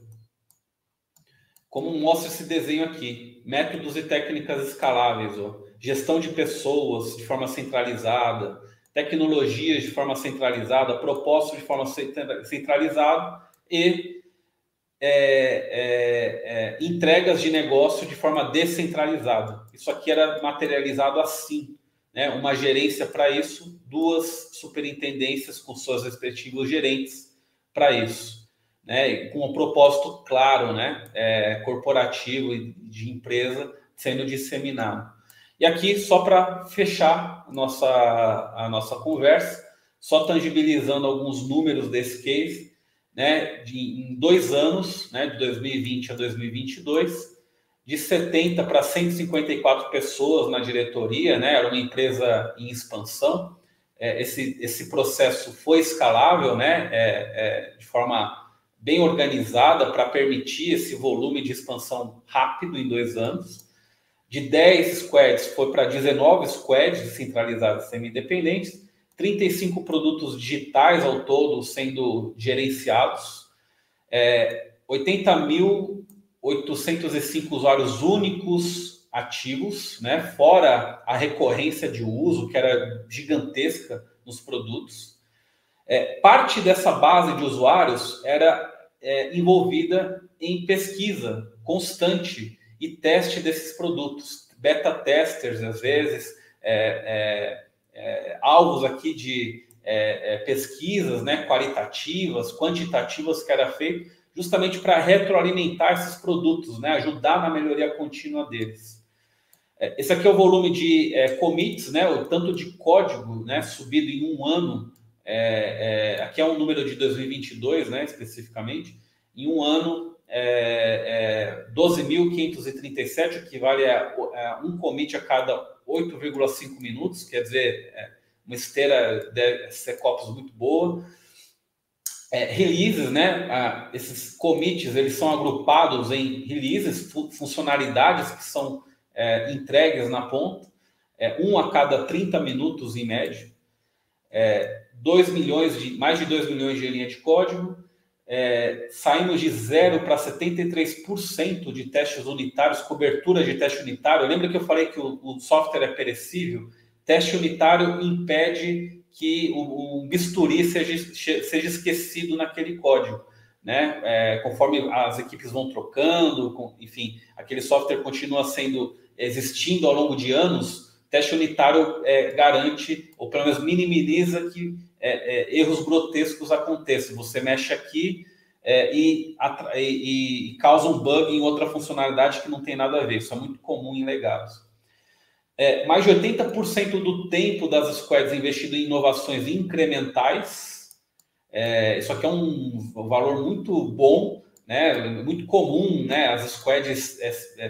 Como mostra esse desenho aqui, métodos e técnicas escaláveis, gestão de pessoas de forma centralizada, tecnologias de forma centralizada, propósito de forma centralizada e entregas de negócio de forma descentralizada. Isso aqui era materializado assim, né? Uma gerência para isso, 2 superintendências com seus respectivos gerentes para isso, né? Com um propósito claro, né? Corporativo e de empresa sendo disseminado. E aqui, só para fechar a nossa conversa, só tangibilizando alguns números desse case, né, em 2 anos, né, de 2020 a 2022, de 70 para 154 pessoas na diretoria, né, era uma empresa em expansão. Esse processo foi escalável, né, de forma bem organizada para permitir esse volume de expansão rápido em 2 anos. De 10 squads foi para 19 squads descentralizados semi-independentes, 35 produtos digitais ao todo sendo gerenciados, 80.805 usuários únicos ativos, né, fora a recorrência de uso, que era gigantesca nos produtos. Parte dessa base de usuários era envolvida em pesquisa constante e teste desses produtos, beta testers, às vezes, alvos aqui de pesquisas, né, qualitativas, quantitativas que era feito justamente para retroalimentar esses produtos, né, ajudar na melhoria contínua deles. Esse aqui é o volume de commits, né, o tanto de código, né, subido em 1 ano. Aqui é um número de 2022, né, especificamente. Em 1 ano, 12.537, equivale a 1 commit a cada 8,5 minutos, quer dizer, uma esteira de SecOps muito boa. Releases, né? Esses commits, eles são agrupados em releases, funcionalidades que são entregues na ponta, 1 a cada 30 minutos em média, mais de 2 milhões de linha de código. Saímos de 0 para 73% de testes unitários, cobertura de teste unitário. Lembra que eu falei que o software é perecível? Teste unitário impede que o bisturi seja esquecido naquele código, né? Conforme as equipes vão trocando, enfim, aquele software continua existindo ao longo de anos. Teste unitário garante, ou pelo menos minimiza que erros grotescos aconteçam. Você mexe aqui e causa um bug em outra funcionalidade que não tem nada a ver. Isso é muito comum em legados. Mais de 80% do tempo das squads investido em inovações incrementais. Isso aqui é um valor muito bom, né? Muito comum, né? As squads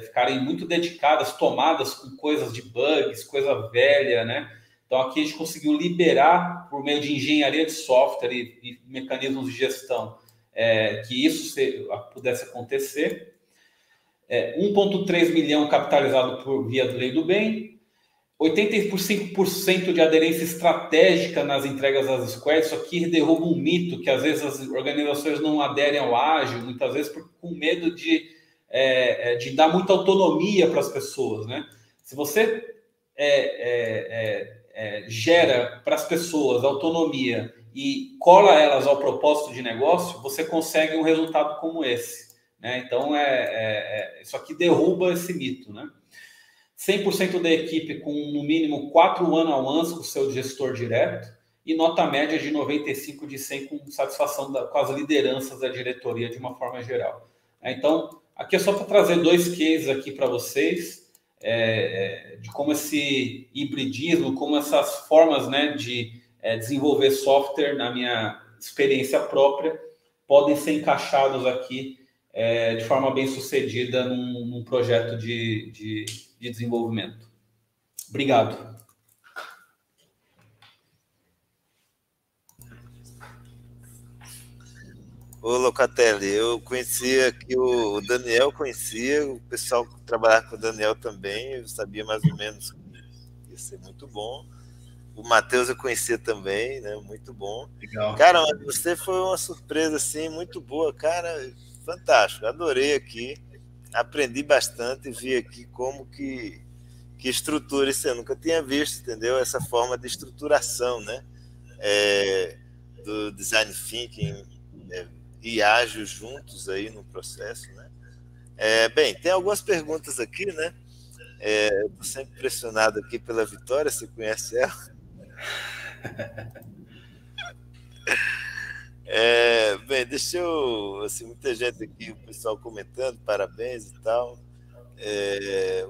ficarem muito dedicadas, tomadas com coisas de bugs, coisa velha, né? Então aqui a gente conseguiu liberar, por meio de engenharia de software e mecanismos de gestão, que isso pudesse acontecer. 1,3 milhão capitalizado via Lei do Bem, 85% de aderência estratégica nas entregas das squads. Isso aqui derruba um mito que às vezes as organizações não aderem ao ágil, muitas vezes com medo de dar muita autonomia para as pessoas, né? Se você gera para as pessoas autonomia e cola elas ao propósito de negócio, você consegue um resultado como esse, né? Então, isso aqui derruba esse mito, né? 100% da equipe com, no mínimo, 4 one-on-ones com o seu gestor direto e nota média de 95 de 100 com satisfação com as lideranças da diretoria de uma forma geral. Então, aqui é só para trazer 2 cases aqui para vocês, de como esse hibridismo, como essas formas, né, de desenvolver software, na minha experiência própria, podem ser encaixados aqui de forma bem sucedida num projeto de desenvolvimento. Obrigado. Ô, Locatelli, eu conhecia que o Daniel conhecia, o pessoal que trabalhava com o Daniel também, eu sabia mais ou menos que ia ser muito bom. O Matheus eu conhecia também, né? Muito bom. Legal. Cara, você foi uma surpresa, assim, muito boa, cara, fantástico, adorei aqui, aprendi bastante, vi aqui como que estrutura isso, eu nunca tinha visto, entendeu? Essa forma de estruturação, né? Do design thinking, e ágil juntos aí no processo, né? Bem, tem algumas perguntas aqui, né? Estou sempre impressionado aqui pela Vitória, você conhece ela? Bem, deixa eu... Assim, muita gente aqui, o pessoal comentando, parabéns e tal.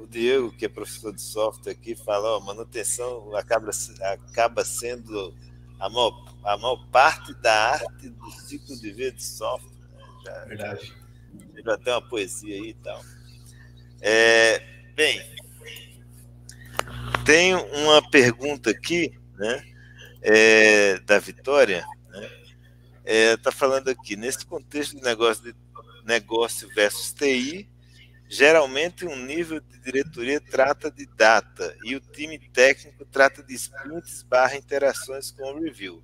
O Diego, que é professor de software aqui, fala, manutenção acaba sendo a maior parte da arte do ciclo de vida de software. Né? Verdade. Já tem uma poesia aí e tal. Bem, tem uma pergunta aqui, né, da Vitória, né, tá falando aqui, nesse contexto de negócio versus TI, geralmente um nível de diretoria trata de data e o time técnico trata de sprints/interações com o review.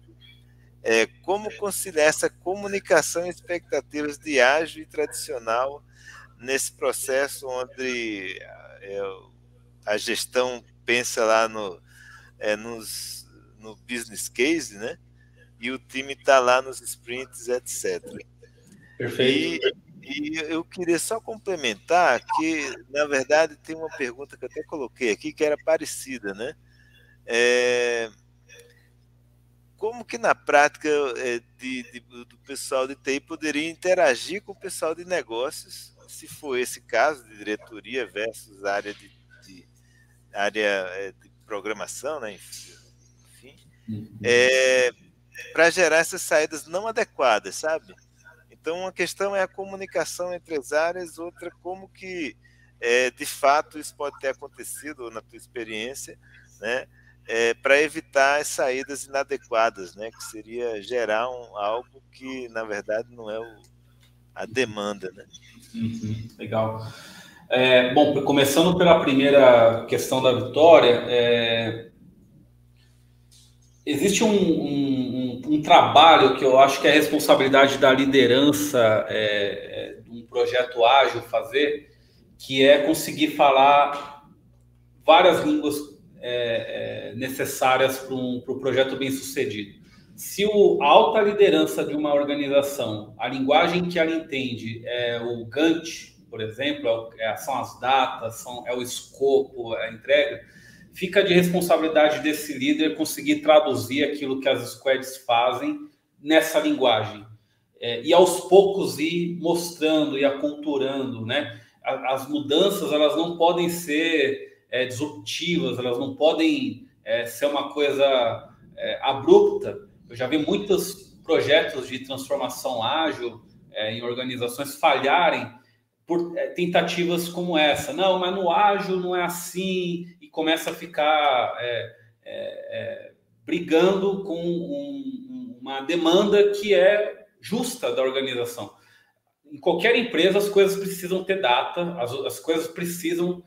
Como conciliar essa comunicação e expectativas de ágil e tradicional nesse processo onde a gestão pensa lá no business case, né? E o time está lá nos sprints, etc. Perfeito. E eu queria só complementar que, na verdade, tem uma pergunta que eu até coloquei aqui que era parecida, né? Como que na prática do pessoal de TI poderia interagir com o pessoal de negócios, se for esse caso, de diretoria versus área de programação, né? Enfim, para gerar essas saídas não adequadas, sabe? Então, uma questão é a comunicação entre as áreas, outra como que, de fato, isso pode ter acontecido na tua experiência, né? Para evitar as saídas inadequadas, né? Que seria gerar algo que, na verdade, não é a demanda, né? Legal. Bom, começando pela primeira questão da Vitória, existe um trabalho que eu acho que é a responsabilidade da liderança de um projeto ágil fazer, que é conseguir falar várias línguas necessárias para o projeto bem sucedido. Se a alta liderança de uma organização, a linguagem que ela entende é o Gantt, por exemplo, são as datas, é o escopo, a entrega, fica de responsabilidade desse líder conseguir traduzir aquilo que as squads fazem nessa linguagem. E aos poucos ir mostrando e aculturando, né? As mudanças, elas não podem ser disruptivas, elas não podem ser uma coisa abrupta. Eu já vi muitos projetos de transformação ágil em organizações falharem por tentativas como essa. Não, mas no ágil não é assim, e começa a ficar brigando com uma demanda que é justa da organização. Em qualquer empresa, as coisas precisam ter data, as coisas precisam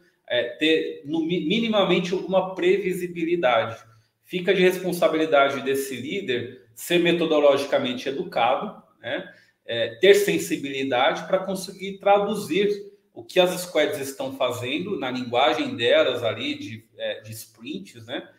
ter minimamente alguma previsibilidade. Fica de responsabilidade desse líder ser metodologicamente educado, né? Ter sensibilidade para conseguir traduzir o que as squads estão fazendo na linguagem delas ali de sprints, né?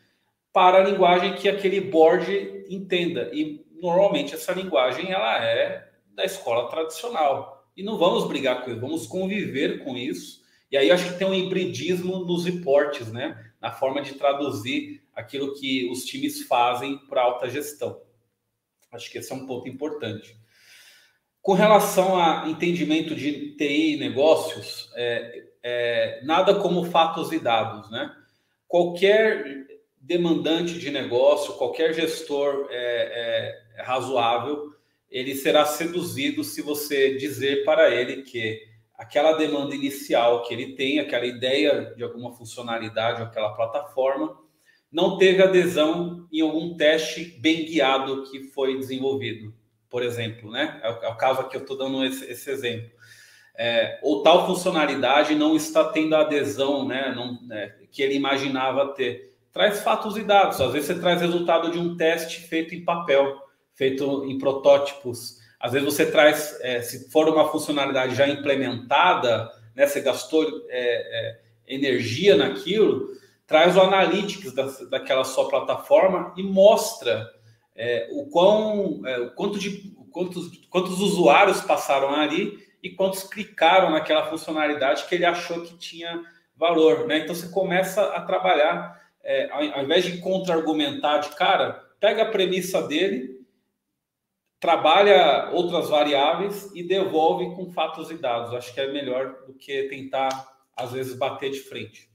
Para a linguagem que aquele board entenda. E normalmente essa linguagem ela é da escola tradicional. E não vamos brigar com isso, vamos conviver com isso E aí eu acho que tem um hibridismo nos reportes, né? Na forma de traduzir aquilo que os times fazem para alta gestão. Acho que esse é um ponto importante. Com relação a entendimento de TI e negócios, nada como fatos e dados, né? Qualquer demandante de negócio, qualquer gestor razoável, ele será seduzido se você dizer para ele que aquela demanda inicial que ele tem, aquela ideia de alguma funcionalidade, aquela plataforma, não teve adesão em algum teste bem guiado que foi desenvolvido, por exemplo, né? É o caso aqui, eu estou dando esse exemplo. Ou tal funcionalidade não está tendo a adesão, né, que ele imaginava ter. Traz fatos e dados. Às vezes você traz resultado de um teste feito em papel, feito em protótipos. Às vezes você traz, se for uma funcionalidade já implementada, né, você gastou energia naquilo, traz o analytics daquela sua plataforma e mostra quantos usuários passaram ali e quantos clicaram naquela funcionalidade que ele achou que tinha valor, né? Então você começa a trabalhar, ao invés de contra-argumentar de cara, pega a premissa dele, trabalha outras variáveis e devolve com fatos e dados. Acho que é melhor do que tentar, às vezes, bater de frente.